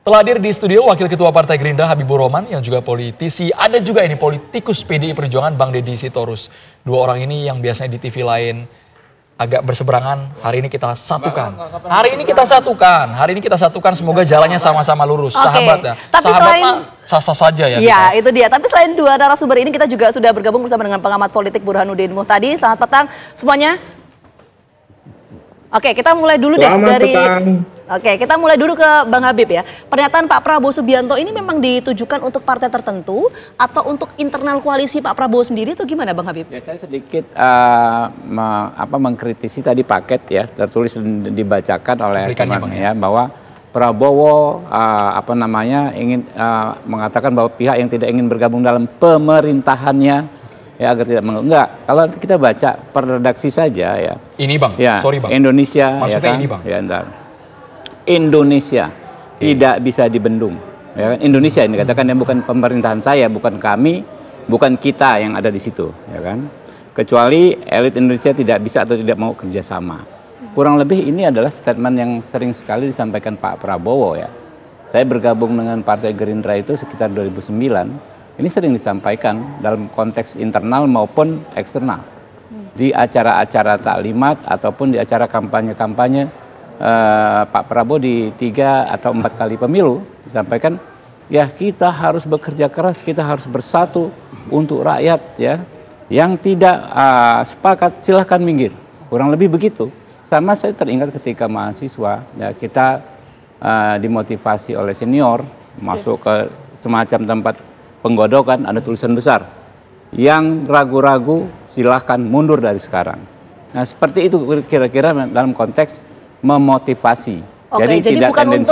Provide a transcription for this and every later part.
Telah hadir di studio Wakil Ketua Partai Gerindra Habibur Rahman yang juga politisi, ada juga ini politikus PDI Perjuangan Bang Deddy Sitorus. Dua orang ini yang biasanya di TV lain agak berseberangan, hari ini kita satukan. Hari ini kita satukan, semoga jalannya sama-sama lurus. Sahabat ya. Sahabat mah sah-sah saja ya. Ya, itu dia. Tapi selain dua narasumber ini kita juga sudah bergabung bersama dengan pengamat politik Burhanuddin Muhtadi. Selamat petang semuanya. Oke, kita mulai dulu kita mulai dulu ke Bang Habib ya. Pernyataan Pak Prabowo Subianto ini memang ditujukan untuk partai tertentu atau untuk internal koalisi Pak Prabowo sendiri itu gimana Bang Habib? Ya, saya sedikit mengkritisi tadi paket ya, tertulis dibacakan oleh teman ya, bahwa Prabowo ingin mengatakan bahwa pihak yang tidak ingin bergabung dalam pemerintahannya ya agar tidak enggak. Kalau kita baca per redaksi saja ya. Ini Bang, ya, sorry Bang. Indonesia maksudnya ya kan? Ini Bang. Ya, entar. Indonesia tidak bisa dibendung. Ya kan? Indonesia ini katakan yang bukan pemerintahan saya, bukan kami, bukan kita yang ada di situ, ya kan? Kecuali elit Indonesia tidak bisa atau tidak mau kerjasama. Kurang lebih ini adalah statement yang sering sekali disampaikan Pak Prabowo ya. Saya bergabung dengan Partai Gerindra itu sekitar 2009. Ini sering disampaikan dalam konteks internal maupun eksternal. Di acara-acara taklimat ataupun di acara kampanye-kampanye Pak Prabowo di 3 atau 4 kali pemilu disampaikan, ya kita harus bekerja keras, kita harus bersatu untuk rakyat ya. Yang tidak sepakat silahkan minggir. Kurang lebih begitu. Sama saya teringat ketika mahasiswa, ya kita dimotivasi oleh senior masuk ke semacam tempat penggodokan, ada tulisan besar, yang ragu-ragu silahkan mundur dari sekarang. Nah seperti itu kira-kira dalam konteks memotivasi. Oke, jadi tidak bukan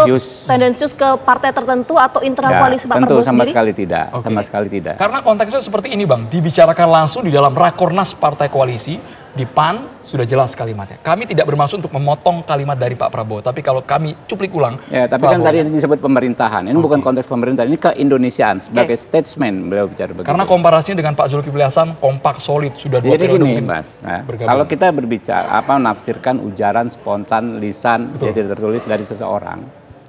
tendensius ke partai tertentu atau internal koalisi Pak Prabowo sama sendiri? Sekali tidak, sama sekali tidak. Karena konteksnya seperti ini Bang, dibicarakan langsung di dalam Rakornas Partai Koalisi, di PAN sudah jelas kalimatnya. Kami tidak bermaksud untuk memotong kalimat dari Pak Prabowo, tapi kalau kami cuplik ulang. Ya, tapi kan tadi disebut pemerintahan, ini bukan konteks pemerintahan, ini keindonesiaan sebagai statesman beliau bicara begitu. Karena komparasinya dengan Pak Zulkifli Hasan kompak solid, sudah 2 periode gini, Mas, kalau kita berbicara menafsirkan ujaran spontan lisan yang tidak tertulis dari seseorang,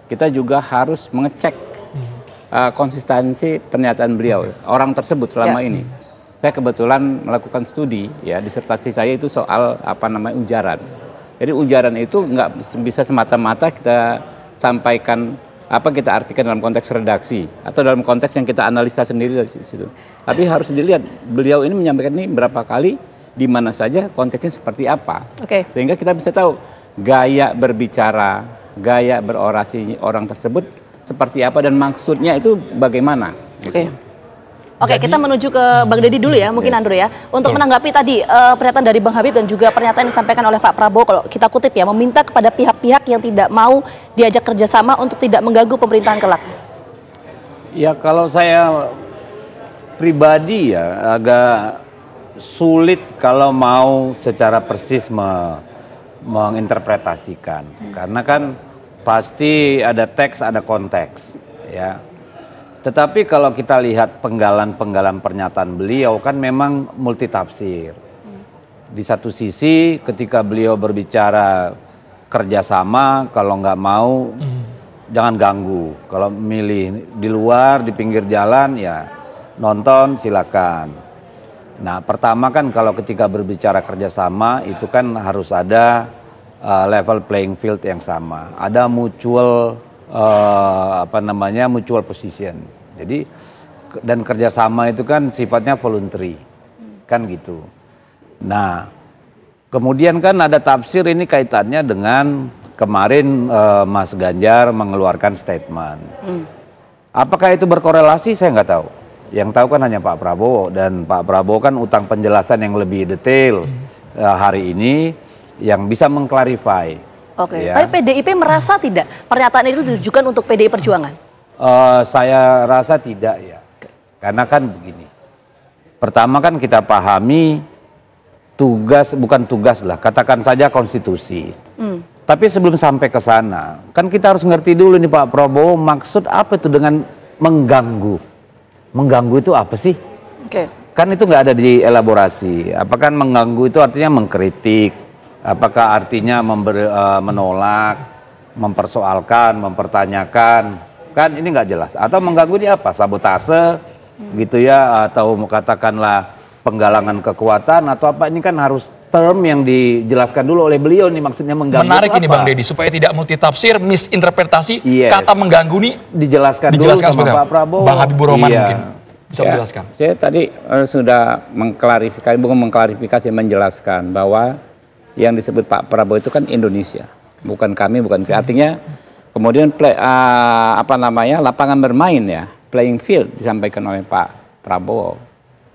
kita juga harus mengecek konsistensi pernyataan beliau, orang tersebut selama ini. Saya kebetulan melakukan studi, ya disertasi saya itu soal ujaran. Jadi ujaran itu nggak bisa semata-mata kita sampaikan kita artikan dalam konteks redaksi atau dalam konteks yang kita analisa sendiri dari situ. Tapi harus dilihat beliau ini menyampaikan ini berapa kali, di mana saja, konteksnya seperti apa. Sehingga kita bisa tahu gaya berbicara, gaya berorasi orang tersebut seperti apa dan maksudnya itu bagaimana. Oke, kita menuju ke Bang Deddy dulu ya, mungkin Andrew ya. Untuk menanggapi tadi pernyataan dari Bang Habib dan juga pernyataan yang disampaikan oleh Pak Prabowo, kalau kita kutip ya, meminta kepada pihak-pihak yang tidak mau diajak kerjasama untuk tidak mengganggu pemerintahan kelak. Ya kalau saya pribadi ya agak sulit kalau mau secara persis menginterpretasikan. Karena kan pasti ada teks, ada konteks ya. Tetapi kalau kita lihat penggalan-penggalan pernyataan beliau kan memang multitafsir. Di satu sisi ketika beliau berbicara kerjasama, kalau nggak mau jangan ganggu. Kalau milih di luar, di pinggir jalan ya nonton silakan. Nah pertama kan kalau ketika berbicara kerjasama itu kan harus ada level playing field yang sama. Ada mutual mutual position. Jadi dan kerjasama itu kan sifatnya voluntary, kan gitu. Nah, kemudian kan ada tafsir ini kaitannya dengan kemarin Mas Ganjar mengeluarkan statement. Apakah itu berkorelasi? Saya nggak tahu. Yang tahu kan hanya Pak Prabowo, dan Pak Prabowo kan utang penjelasan yang lebih detail hari ini yang bisa mengklarifikasi. Ya. Tapi PDIP merasa tidak pernyataan itu ditujukan untuk PDI Perjuangan? Saya rasa tidak ya. Karena kan begini. Pertama kan kita pahami bukan tugas lah, katakan saja konstitusi. Tapi sebelum sampai ke sana, kan kita harus ngerti dulu nih Pak Prabowo maksud apa itu dengan mengganggu. Mengganggu itu apa sih? Kan itu nggak ada di elaborasi. Apakah mengganggu itu artinya mengkritik? Apakah artinya menolak, mempersoalkan, mempertanyakan, Kan ini nggak jelas. Atau mengganggu ini apa? Sabotase gitu ya, atau mau katakanlah penggalangan kekuatan atau apa? Ini kan harus term yang dijelaskan dulu oleh beliau nih, maksudnya mengganggu. Menarik ini apa? Bang Deddy, supaya tidak multitafsir, misinterpretasi, Yes. kata mengganggu nih dijelaskan dulu sama seperti Pak apa? Prabowo. Bang Habibur Rahman Iya. mungkin bisa menjelaskan. Saya tadi sudah mengklarifikasi, bukan mengklarifikasi, menjelaskan bahwa yang disebut Pak Prabowo itu kan Indonesia, bukan kami, bukan artinya kemudian lapangan bermain ya, playing field disampaikan oleh Pak Prabowo.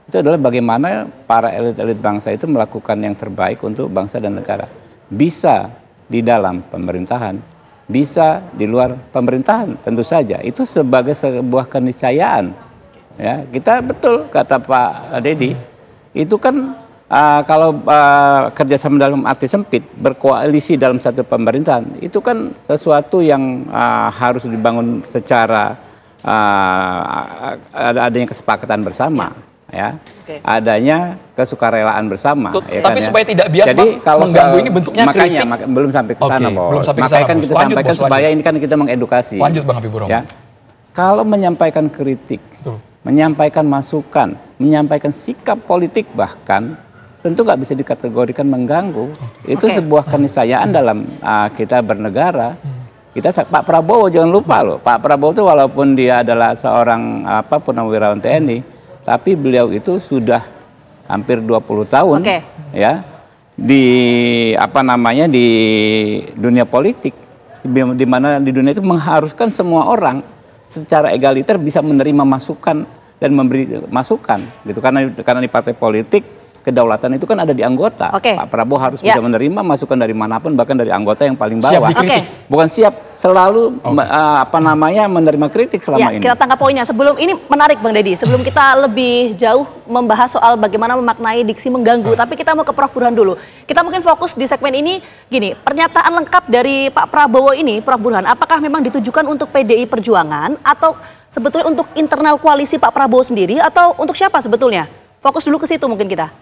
Itu adalah bagaimana para elit-elit bangsa itu melakukan yang terbaik untuk bangsa dan negara. Bisa di dalam pemerintahan, bisa di luar pemerintahan, tentu saja. Itu sebagai sebuah keniscayaan. Ya, kita betul kata Pak Deddy, itu kan kalau kerjasama dalam arti sempit, berkoalisi dalam satu pemerintahan, itu kan sesuatu yang harus dibangun secara adanya kesepakatan bersama. Ya, adanya kesukarelaan bersama. Ya Tapi kan, supaya ya. tidak bias, jadi Bang, kalau mengganggu ini bentuknya makanya kritik. belum sampai ke sana, Oke, Bos. belum sampai ke Makanya sana, kan Bos. kita Lanjut, sampaikan Bos, supaya lanjut. ini kan kita mengedukasi. Lanjut Bang Habibur Rahman. Ya, kalau menyampaikan kritik, Betul. menyampaikan masukan, menyampaikan sikap politik bahkan tentu nggak bisa dikategorikan mengganggu. Itu sebuah keniscayaan dalam kita bernegara. Pak Prabowo jangan lupa loh, Pak Prabowo itu walaupun dia adalah seorang purnawirawan TNI, tapi beliau itu sudah hampir 20 tahun ya di di dunia politik, di mana di dunia itu mengharuskan semua orang secara egaliter bisa menerima masukan dan memberi masukan gitu, karena di partai politik kedaulatan itu kan ada di anggota. Pak Prabowo harus bisa menerima masukan dari manapun, bahkan dari anggota yang paling bawah. Bukan siap selalu menerima kritik selama ini. Kita tangkap poinnya. Sebelum ini menarik Bang Deddy, sebelum kita lebih jauh membahas soal bagaimana memaknai diksi mengganggu, tapi kita mau ke Prof Burhan dulu. Kita mungkin fokus di segmen ini gini, pernyataan lengkap dari Pak Prabowo ini, Prof Burhan, apakah memang ditujukan untuk PDI Perjuangan atau sebetulnya untuk internal koalisi Pak Prabowo sendiri atau untuk siapa sebetulnya? Fokus dulu ke situ mungkin kita.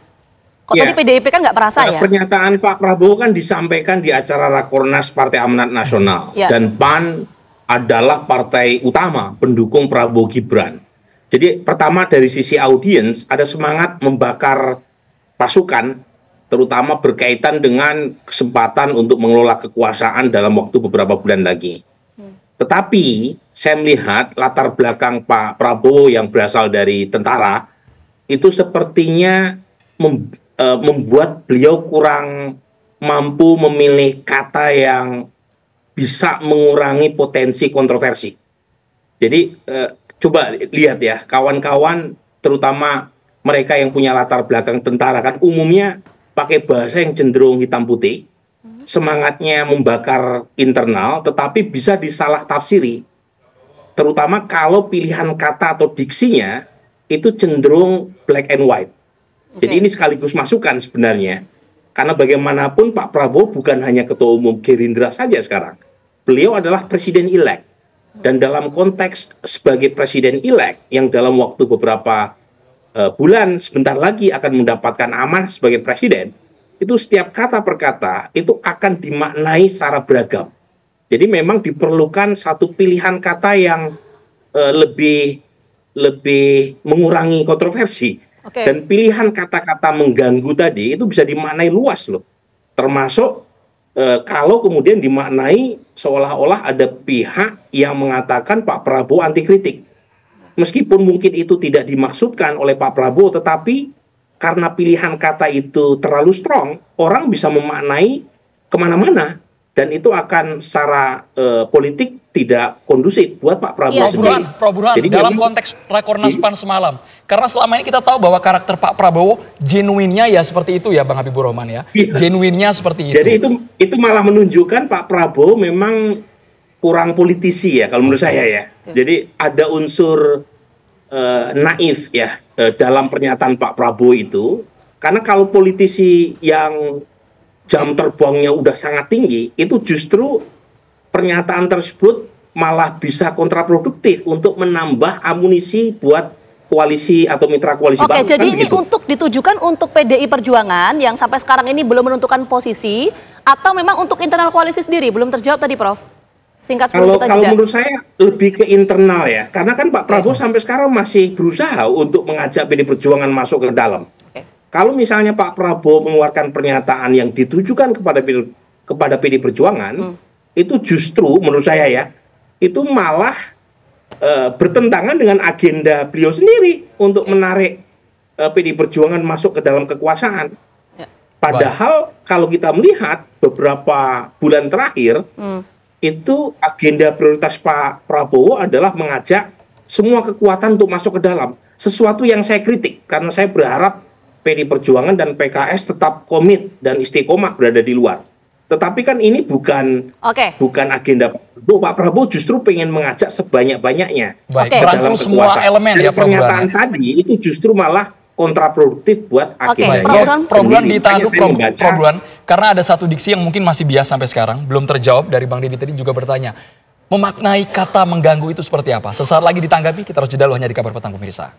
Kok tadi PDIP kan nggak merasa ya? Pernyataan Pak Prabowo kan disampaikan di acara Rakornas Partai Amanat Nasional. Dan PAN adalah partai utama pendukung Prabowo Gibran. Jadi pertama dari sisi audiens ada semangat membakar pasukan, terutama berkaitan dengan kesempatan untuk mengelola kekuasaan dalam waktu beberapa bulan lagi. Tetapi saya melihat latar belakang Pak Prabowo yang berasal dari tentara, itu sepertinya membuat beliau kurang mampu memilih kata yang bisa mengurangi potensi kontroversi. Jadi coba lihat ya, kawan-kawan terutama mereka yang punya latar belakang tentara kan umumnya pakai bahasa yang cenderung hitam putih, semangatnya membakar internal, tetapi bisa disalah tafsiri. Terutama kalau pilihan kata atau diksinya itu cenderung black and white. Jadi ini sekaligus masukan sebenarnya. Karena bagaimanapun Pak Prabowo bukan hanya ketua umum Gerindra saja sekarang. Beliau adalah presiden elect. Dan dalam konteks sebagai presiden elect yang dalam waktu beberapa bulan sebentar lagi akan mendapatkan amanah sebagai presiden, itu setiap kata per kata itu akan dimaknai secara beragam. Jadi memang diperlukan satu pilihan kata yang lebih mengurangi kontroversi. Dan pilihan kata-kata mengganggu tadi itu bisa dimaknai luas loh. Termasuk kalau kemudian dimaknai seolah-olah ada pihak yang mengatakan Pak Prabowo anti kritik. Meskipun mungkin itu tidak dimaksudkan oleh Pak Prabowo, tetapi karena pilihan kata itu terlalu strong, orang bisa memaknai kemana-mana. Dan itu akan secara politik tidak kondusif buat Pak Prabowo sendiri. Prof Burhan, dalam konteks Rakornas PAN semalam, karena selama ini kita tahu bahwa karakter Pak Prabowo genuinnya ya seperti itu ya Bang Habibur Rahman ya, genuinnya seperti itu. Jadi itu malah menunjukkan Pak Prabowo memang kurang politisi ya kalau menurut saya ya. Jadi ada unsur naif ya dalam pernyataan Pak Prabowo itu, karena kalau politisi yang jam terbangnya udah sangat tinggi, itu justru pernyataan tersebut malah bisa kontraproduktif untuk menambah amunisi buat koalisi atau mitra koalisi baru. Jadi ini untuk ditujukan untuk PDI Perjuangan yang sampai sekarang ini belum menentukan posisi, atau memang untuk internal koalisi sendiri? Belum terjawab tadi, Prof. Singkat sebelum kita Kalau jeda. menurut saya lebih ke internal ya, karena kan Pak Prabowo sampai sekarang masih berusaha untuk mengajak PD Perjuangan masuk ke dalam. Kalau misalnya Pak Prabowo mengeluarkan pernyataan yang ditujukan kepada PD Perjuangan, itu justru menurut saya ya, itu malah bertentangan dengan agenda beliau sendiri untuk menarik PD Perjuangan masuk ke dalam kekuasaan. Padahal kalau kita melihat beberapa bulan terakhir, itu agenda prioritas Pak Prabowo adalah mengajak semua kekuatan untuk masuk ke dalam. Sesuatu yang saya kritik, karena saya berharap PD Perjuangan dan PKS tetap komit dan istiqomah berada di luar. Tetapi kan ini bukan agenda Pak Prabowo. Pak Prabowo justru pengen mengajak sebanyak-banyaknya ke dalam semua elemen ya, pernyataan tadi itu justru malah kontraproduktif buat agenda. Prof Buan ditahan dulu, Prof Buan, karena ada satu diksi yang mungkin masih bias sampai sekarang, belum terjawab dari Bang Deddy tadi juga bertanya, memaknai kata mengganggu itu seperti apa? Sesaat lagi ditanggapi, kita harus jeda dulu hanya di Kabar Petang pemirsa.